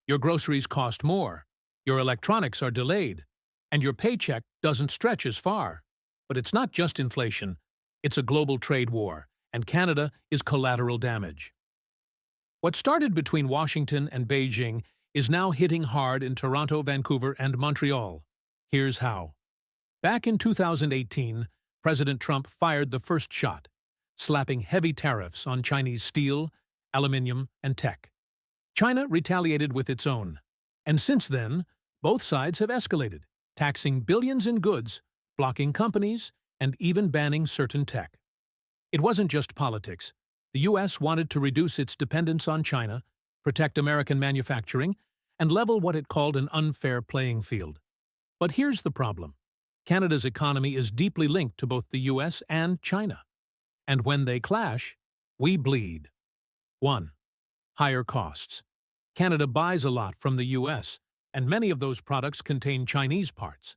Your groceries cost more, your electronics are delayed, and your paycheck doesn't stretch as far. But it's not just inflation, it's a global trade war, and Canada is collateral damage. What started between Washington and Beijing is now hitting hard in Toronto, Vancouver, and Montreal. Here's how. Back in 2018, President Trump fired the first shot, slapping heavy tariffs on Chinese steel, aluminum, and tech. China retaliated with its own, and since then, both sides have escalated, taxing billions in goods, blocking companies, and even banning certain tech. It wasn't just politics. The U.S. wanted to reduce its dependence on China, protect American manufacturing, and level what it called an unfair playing field. But here's the problem. Canada's economy is deeply linked to both the U.S. and China. And when they clash, we bleed. 1. Higher costs. Canada buys a lot from the U.S., and many of those products contain Chinese parts.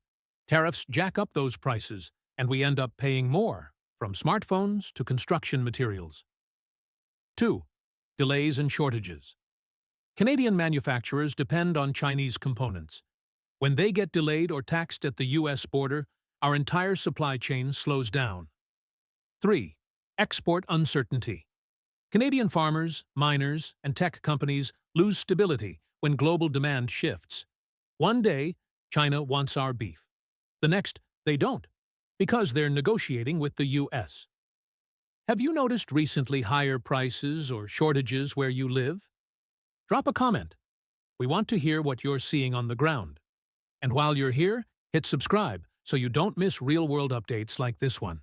Tariffs jack up those prices, and we end up paying more, from smartphones to construction materials. 2. Delays and shortages. Canadian manufacturers depend on Chinese components. When they get delayed or taxed at the U.S. border, our entire supply chain slows down. 3. Export uncertainty. Canadian farmers, miners, and tech companies lose stability when global demand shifts. One day, China wants our beef. The next, they don't, because they're negotiating with the U.S. Have you noticed recently higher prices or shortages where you live? Drop a comment. We want to hear what you're seeing on the ground. And while you're here, hit subscribe so you don't miss real-world updates like this one.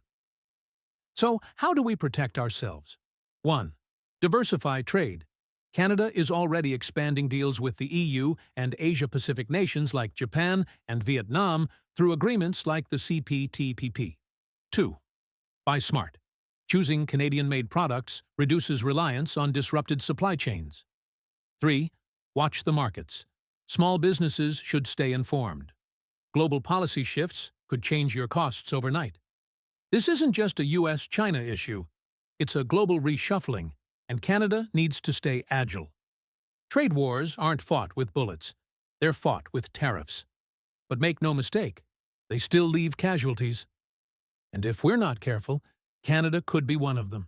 So, how do we protect ourselves? 1. Diversify trade. Canada is already expanding deals with the EU and Asia-Pacific nations like Japan and Vietnam through agreements like the CPTPP. 2. Buy smart. Choosing Canadian-made products reduces reliance on disrupted supply chains. 3. Watch the markets. Small businesses should stay informed. Global policy shifts could change your costs overnight. This isn't just a U.S.-China issue. It's a global reshuffling, and Canada needs to stay agile. Trade wars aren't fought with bullets. They're fought with tariffs. But make no mistake, they still leave casualties. And if we're not careful, Canada could be one of them.